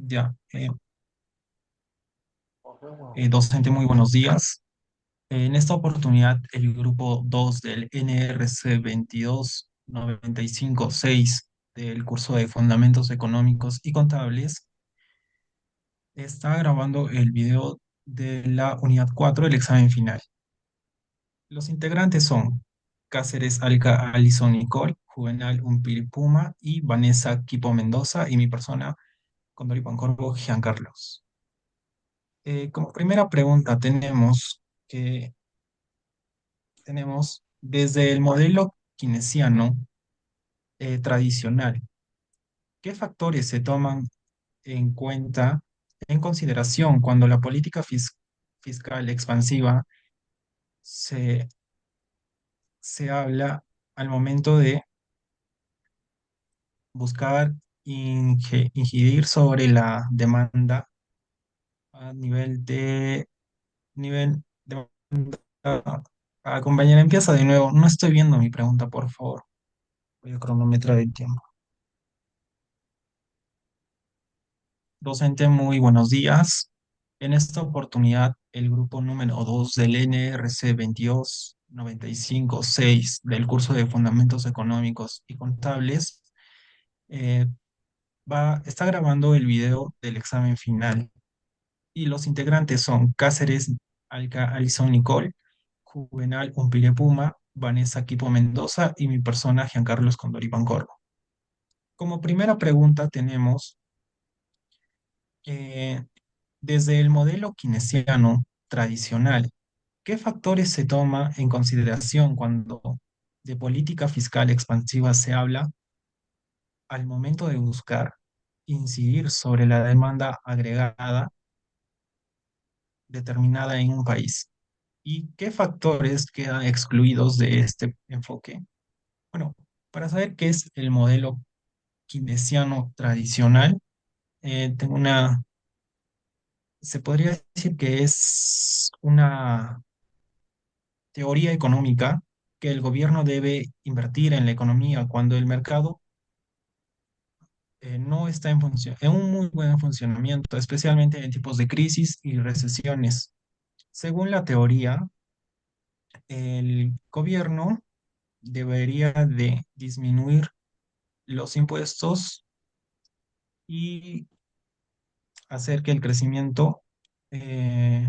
Ya, docente, muy buenos días. En esta oportunidad, el grupo 2 del NRC 22956 del curso de Fundamentos Económicos y Contables está grabando el video de la unidad 4 del examen final. Los integrantes son Cáceres Alca Alison Nicole, Juvenal Umpiri Puma y Vanessa Quipo Mendoza y mi persona, Condori Pancorbo Giancarlos. Como primera pregunta que tenemos desde el modelo keynesiano tradicional, ¿qué factores se toman en cuenta, en consideración cuando la política fiscal expansiva se, se habla al momento de buscar incidir sobre la demanda a nivel de compañera, empieza de nuevo. No estoy viendo mi pregunta, por favor. Voy a cronometrar el tiempo. Docente, muy buenos días. En esta oportunidad, el grupo número 2 del NRC 22956 del curso de Fundamentos Económicos y Contables eh, está grabando el video del examen final y los integrantes son Cáceres Alca Alison Nicole, Juvenal Umpire Puma, Vanessa Quipo Mendoza y mi persona Giancarlos Condori Pancorbo. Como primera pregunta tenemos eh, desde el modelo keynesiano tradicional, ¿qué factores se toma en consideración cuando de política fiscal expansiva se habla al momento de buscar incidir sobre la demanda agregada determinada en un país? ¿Y qué factores quedan excluidos de este enfoque? Bueno, para saber qué es el modelo keynesiano tradicional, tengo se podría decir que es una teoría económica que el gobierno debe invertir en la economía cuando el mercado no está en un muy buen funcionamiento, especialmente en tipos de crisis y recesiones. Según la teoría, el gobierno debería de disminuir los impuestos y hacer que el crecimiento, eh,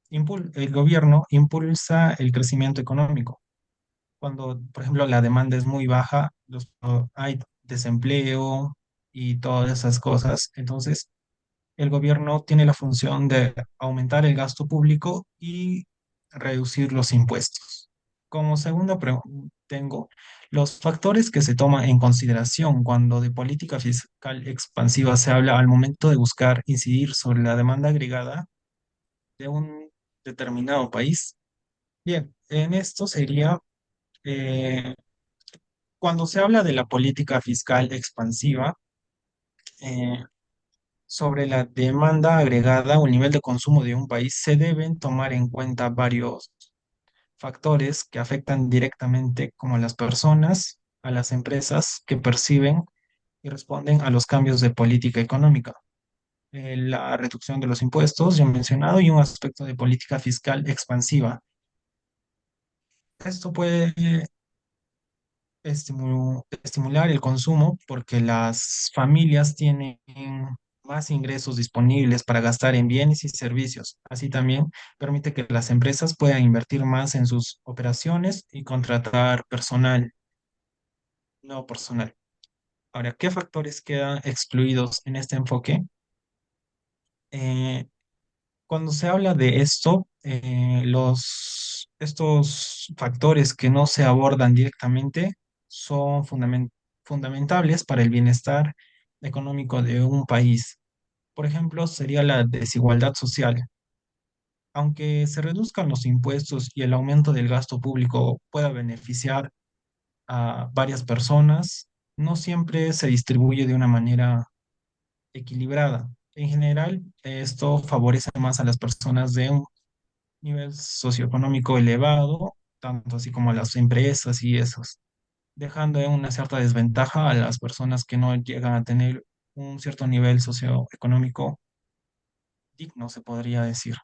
el gobierno impulsa el crecimiento económico. Cuando, por ejemplo, la demanda es muy baja, hay desempleo y todas esas cosas, entonces el gobierno tiene la función de aumentar el gasto público y reducir los impuestos. Como segunda pregunta, tengo los factores que se toman en consideración cuando de política fiscal expansiva se habla al momento de buscar incidir sobre la demanda agregada de un determinado país. Bien, en esto sería eh, cuando se habla de la política fiscal expansiva, eh, sobre la demanda agregada o el nivel de consumo de un país, se deben tomar en cuenta varios factores que afectan directamente como a las personas, a las empresas que perciben y responden a los cambios de política económica. La reducción de los impuestos, ya he mencionado, y un aspecto de política fiscal expansiva. Esto puede estimular el consumo porque las familias tienen más ingresos disponibles para gastar en bienes y servicios. Así también permite que las empresas puedan invertir más en sus operaciones y contratar personal, no personal. Ahora, ¿qué factores quedan excluidos en este enfoque? Eh, Cuando se habla de esto, estos factores que no se abordan directamente son fundamentales para el bienestar económico de un país. Por ejemplo, sería la desigualdad social. Aunque se reduzcan los impuestos y el aumento del gasto público pueda beneficiar a varias personas, no siempre se distribuye de una manera equilibrada. En general, esto favorece más a las personas de un nivel socioeconómico elevado, tanto así como a las empresas y esos, dejando en una cierta desventaja a las personas que no llegan a tener un cierto nivel socioeconómico digno, se podría decir.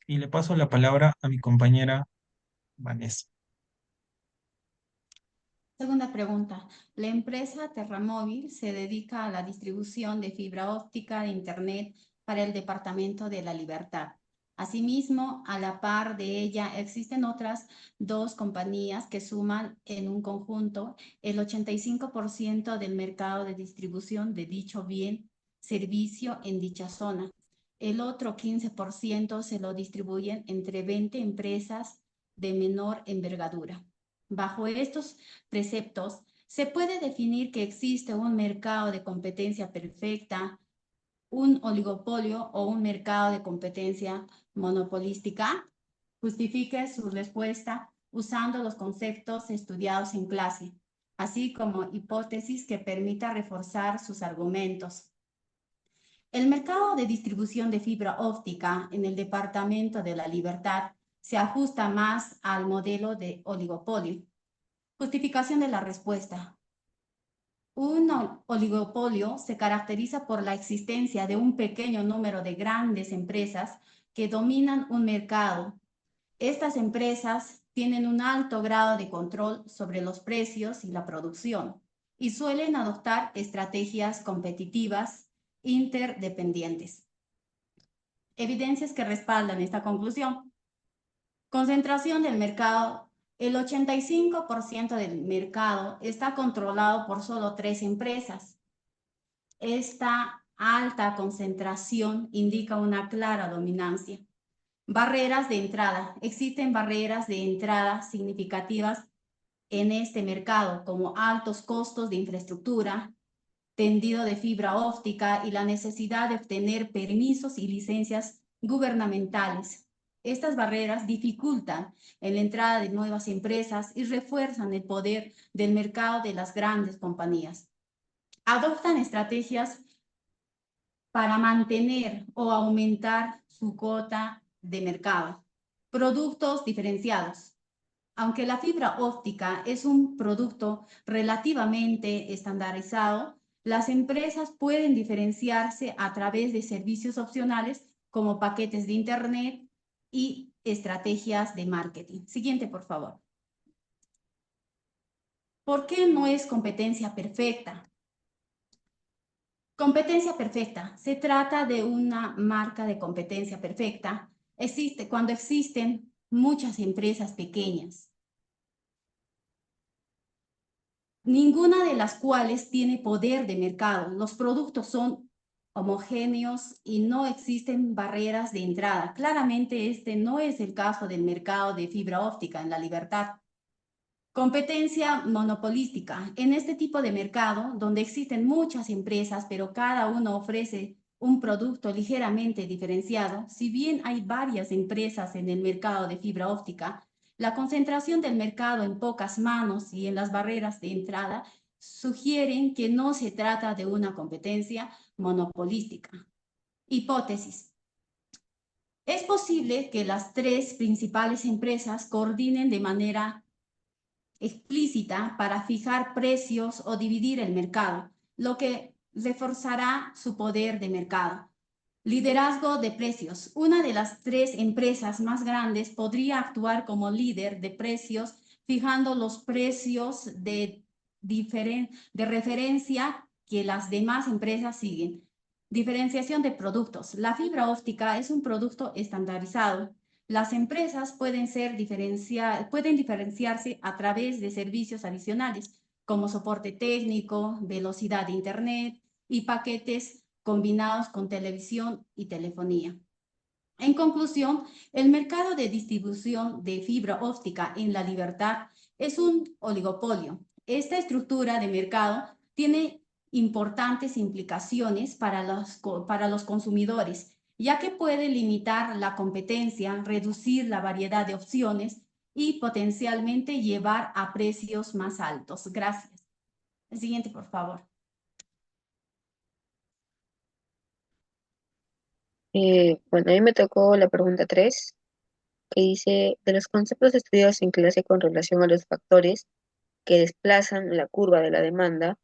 Y le paso la palabra a mi compañera Vanessa. Segunda pregunta. La empresa Terramóvil se dedica a la distribución de fibra óptica de Internet para el Departamento de la Libertad. Asimismo, a la par de ella existen otras dos compañías que suman en un conjunto el 85% del mercado de distribución de dicho bien, servicio en dicha zona. El otro 15% se lo distribuyen entre 20 empresas de menor envergadura. Bajo estos preceptos, se puede definir que existe un mercado de competencia perfecta, un oligopolio o un mercado de competencia monopolística. Justifique su respuesta usando los conceptos estudiados en clase, así como hipótesis que permita reforzar sus argumentos. El mercado de distribución de fibra óptica en el Departamento de la Libertad se ajusta más al modelo de oligopolio. Justificación de la respuesta. Un oligopolio se caracteriza por la existencia de un pequeño número de grandes empresas que dominan un mercado. Estas empresas tienen un alto grado de control sobre los precios y la producción y suelen adoptar estrategias competitivas interdependientes. Evidencias que respaldan esta conclusión. Concentración del mercado. El 85% del mercado está controlado por solo 3 empresas. Esta alta concentración indica una clara dominancia. Barreras de entrada. Existen barreras de entrada significativas en este mercado, como altos costos de infraestructura, tendido de fibra óptica y la necesidad de obtener permisos y licencias gubernamentales. Estas barreras dificultan la entrada de nuevas empresas y refuerzan el poder del mercado de las grandes compañías. Adoptan estrategias para mantener o aumentar su cuota de mercado. Productos diferenciados. Aunque la fibra óptica es un producto relativamente estandarizado, las empresas pueden diferenciarse a través de servicios opcionales como paquetes de Internet y estrategias de marketing. Siguiente, por favor. ¿Por qué no es competencia perfecta? Competencia perfecta. Se trata de una marca de competencia perfecta. Existe cuando existen muchas empresas pequeñas, ninguna de las cuales tiene poder de mercado. Los productos son homogéneos y no existen barreras de entrada. Claramente este no es el caso del mercado de fibra óptica en la Libertad. Competencia monopolística. En este tipo de mercado, donde existen muchas empresas, pero cada uno ofrece un producto ligeramente diferenciado, si bien hay varias empresas en el mercado de fibra óptica, la concentración del mercado en pocas manos y en las barreras de entrada sugieren que no se trata de una competencia monopolística. Hipótesis. Es posible que las tres principales empresas coordinen de manera explícita para fijar precios o dividir el mercado, lo que reforzará su poder de mercado. Liderazgo de precios. Una de las tres empresas más grandes podría actuar como líder de precios, fijando los precios de referencia que las demás empresas siguen. Diferenciación de productos. La fibra óptica es un producto estandarizado. Las empresas pueden diferenciarse a través de servicios adicionales, como soporte técnico, velocidad de Internet y paquetes combinados con televisión y telefonía. En conclusión, el mercado de distribución de fibra óptica en la Libertad es un oligopolio. Esta estructura de mercado tiene importantes implicaciones para los consumidores, ya que puede limitar la competencia, reducir la variedad de opciones y potencialmente llevar a precios más altos. Gracias. El siguiente, por favor. Bueno, a mí me tocó la pregunta 3 que dice, de los conceptos estudiados en clase con relación a los factores que desplazan la curva de la demanda,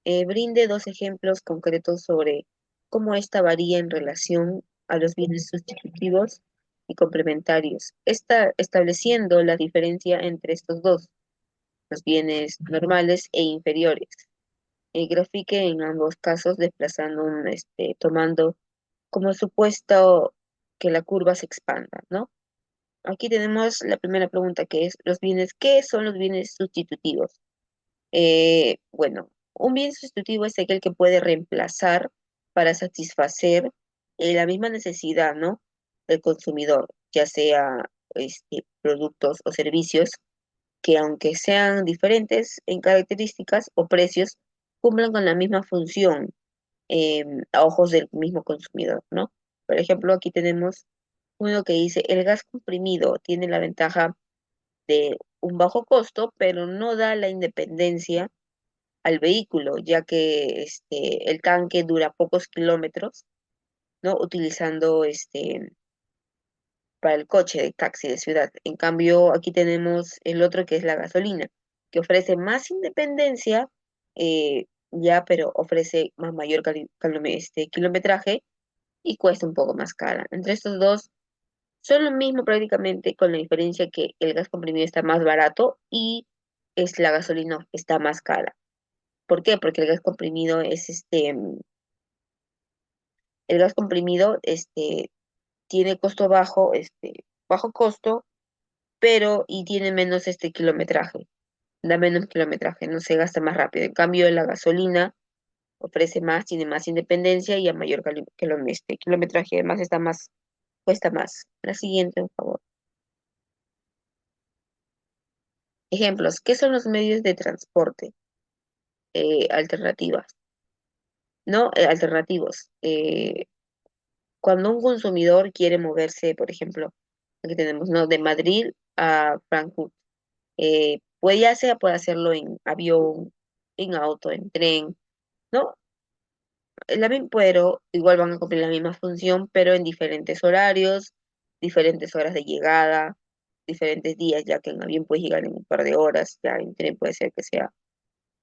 Brinde dos ejemplos concretos sobre cómo esta varía en relación a los bienes sustitutivos y complementarios, estableciendo la diferencia entre estos dos, los bienes normales e inferiores. Grafique en ambos casos desplazando tomando como supuesto que la curva se expanda, ¿no? Aquí tenemos la primera pregunta que es ¿qué son los bienes sustitutivos? Bueno, un bien sustitutivo es aquel que puede reemplazar para satisfacer la misma necesidad, ¿no? Del consumidor, ya sea productos o servicios que aunque sean diferentes en características o precios, cumplan con la misma función a ojos del mismo consumidor, ¿no? Por ejemplo, aquí tenemos uno que dice, el gas comprimido tiene la ventaja de un bajo costo, pero no da la independencia al vehículo, ya que el tanque dura pocos kilómetros, ¿no? Utilizando para el coche de taxi de ciudad. En cambio, aquí tenemos el otro que es la gasolina, que ofrece más independencia, ya, pero ofrece más mayor kilometraje y cuesta un poco más cara. Entre estos dos son lo mismo prácticamente, con la diferencia que el gas comprimido está más barato y la gasolina está más cara. ¿Por qué? Porque el gas comprimido tiene costo bajo, bajo costo, pero y tiene menos kilometraje, da menos kilometraje, no se gasta más rápido. En cambio, la gasolina ofrece más, tiene más independencia y a mayor kilometraje, además cuesta más. La siguiente, por favor. Ejemplos, ¿qué son los medios de transporte alternativas? ¿No? Alternativos. Cuando un consumidor quiere moverse, por ejemplo, aquí tenemos, ¿no? De Madrid a Frankfurt, pues ya sea por hacerlo en avión, en auto, en tren, ¿no? Pero igual van a cumplir la misma función, pero en diferentes horarios, diferentes horas de llegada, diferentes días, ya que en avión puedes llegar en un par de horas, ya en tren puede ser que sea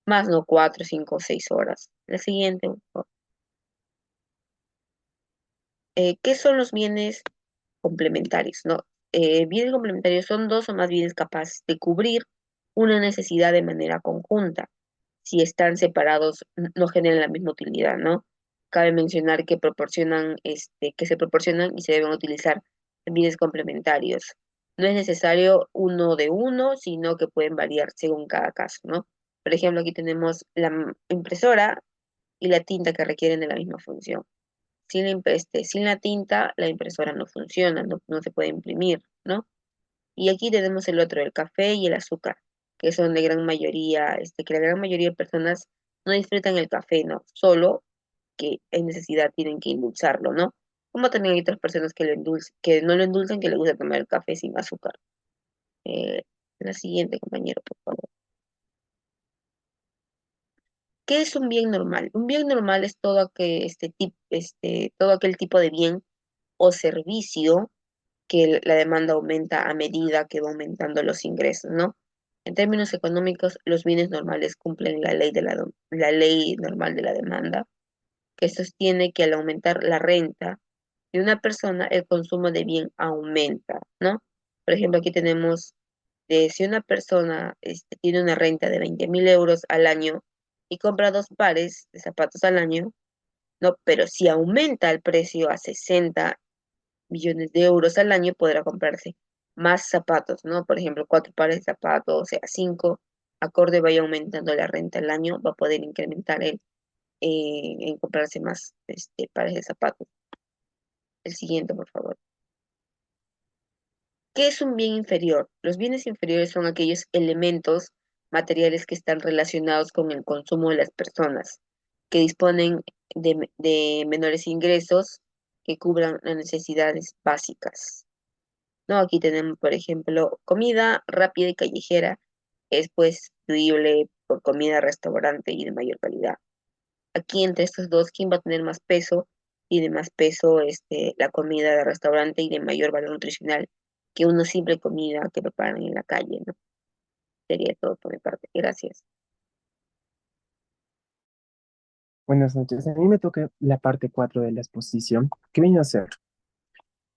más, no 4, 5, 6 horas. La siguiente, por favor. ¿Qué son los bienes complementarios, no? Bienes complementarios son dos o más bienes capaces de cubrir una necesidad de manera conjunta. Si están separados, no generan la misma utilidad, ¿no? Cabe mencionar que se proporcionan y se deben utilizar bienes complementarios. No es necesario uno de uno, sino que pueden variar según cada caso, ¿no? Por ejemplo, aquí tenemos la impresora y la tinta que requieren de la misma función. Sin la tinta, la impresora no funciona, no se puede imprimir, ¿no? Y aquí tenemos el otro, el café y el azúcar, que son de gran mayoría, que la gran mayoría de personas no disfrutan el café, ¿no? Solo que en necesidad tienen que endulzarlo, ¿no? Como también hay otras personas que no lo endulzan, que les gusta tomar el café sin azúcar. Eh, la siguiente, compañero, por favor. ¿Qué es un bien normal? Un bien normal es todo aquel tipo de bien o servicio que la demanda aumenta a medida que va aumentando los ingresos, ¿no? En términos económicos, los bienes normales cumplen la ley normal de la demanda, que sostiene que al aumentar la renta de una persona, el consumo de bien aumenta, ¿no? Por ejemplo, aquí tenemos, si una persona tiene una renta de 20.000 euros al año y compra dos pares de zapatos al año, ¿no? Pero si aumenta el precio a 60 millones de euros al año, podrá comprarse más zapatos, ¿no? Por ejemplo, 4 pares de zapatos, o sea, 5, acorde vaya aumentando la renta al año, va a poder incrementar en comprarse más pares de zapatos. El siguiente, por favor. ¿Qué es un bien inferior? Los bienes inferiores son aquellos elementos materiales que están relacionados con el consumo de las personas, que disponen de menores ingresos que cubran las necesidades básicas. No, aquí tenemos, por ejemplo, comida rápida y callejera, es pues sustituible por comida restaurante y de mayor calidad. Aquí entre estos dos, ¿quién va a tener más peso? Tiene más peso la comida de restaurante y de mayor valor nutricional que una simple comida que preparan en la calle, ¿no? Sería todo por mi parte. Gracias. Buenas noches. A mí me toca la parte 4 de la exposición, que viene a ser,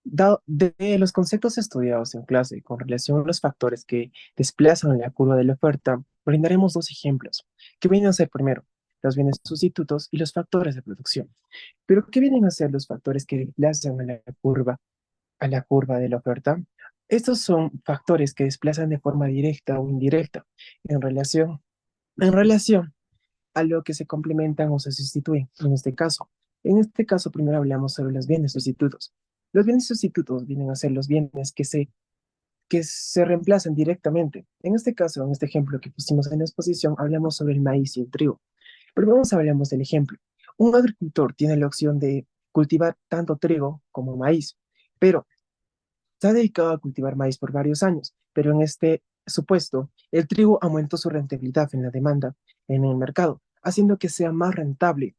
de los conceptos estudiados en clase con relación a los factores que desplazan la curva de la oferta, brindaremos dos ejemplos, que vienen a ser primero los bienes sustitutos y los factores de producción. Pero, ¿qué vienen a ser los factores que desplazan a la curva de la oferta? Estos son factores que desplazan de forma directa o indirecta en relación a lo que se complementan o se sustituyen en este caso. En este caso, primero hablamos sobre los bienes sustitutos. Los bienes sustitutos vienen a ser los bienes que se reemplazan directamente. En este caso, en este ejemplo que pusimos en la exposición, hablamos sobre el maíz y el trigo. Pero vamos a hablamos del ejemplo. Un agricultor tiene la opción de cultivar tanto trigo como maíz, pero se ha dedicado a cultivar maíz por varios años, pero en este supuesto, el trigo aumentó su rentabilidad en la demanda en el mercado, haciendo que sea más rentable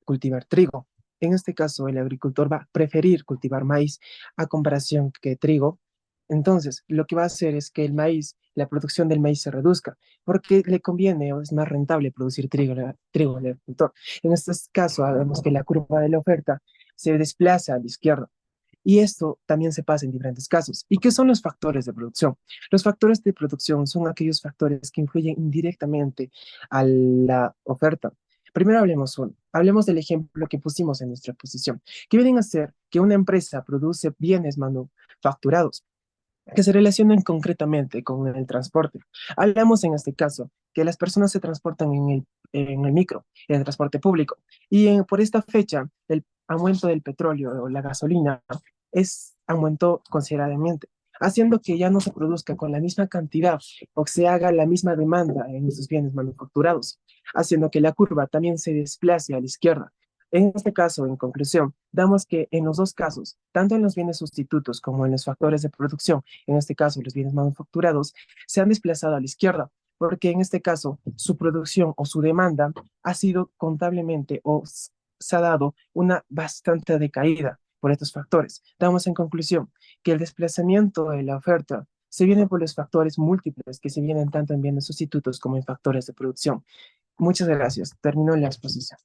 cultivar trigo. En este caso, el agricultor va a preferir cultivar maíz a comparación que trigo. Entonces, lo que va a hacer es que la producción del maíz se reduzca, porque le conviene o es más rentable producir trigo al agricultor. En este caso, vemos que la curva de la oferta se desplaza a la izquierda. Y esto también se pasa en diferentes casos. ¿Y qué son los factores de producción? Los factores de producción son aquellos factores que influyen indirectamente a la oferta. Primero hablemos del ejemplo que pusimos en nuestra exposición, que vienen a ser que una empresa produce bienes manufacturados que se relacionan concretamente con el transporte. Hablamos en este caso que las personas se transportan en el micro, en el transporte público, y por esta fecha el aumento del petróleo o la gasolina aumentó considerablemente, haciendo que ya no se produzca con la misma cantidad o se haga la misma demanda en esos bienes manufacturados, haciendo que la curva también se desplace a la izquierda. En este caso, en conclusión, damos que en los dos casos, tanto en los bienes sustitutos como en los factores de producción, en este caso los bienes manufacturados, se han desplazado a la izquierda, porque en este caso su producción o su demanda ha sido contablemente se ha dado una bastante decaída por estos factores. Damos en conclusión que el desplazamiento de la oferta se viene por los factores múltiples que se vienen tanto en bienes sustitutos como en factores de producción. Muchas gracias. Termino la exposición.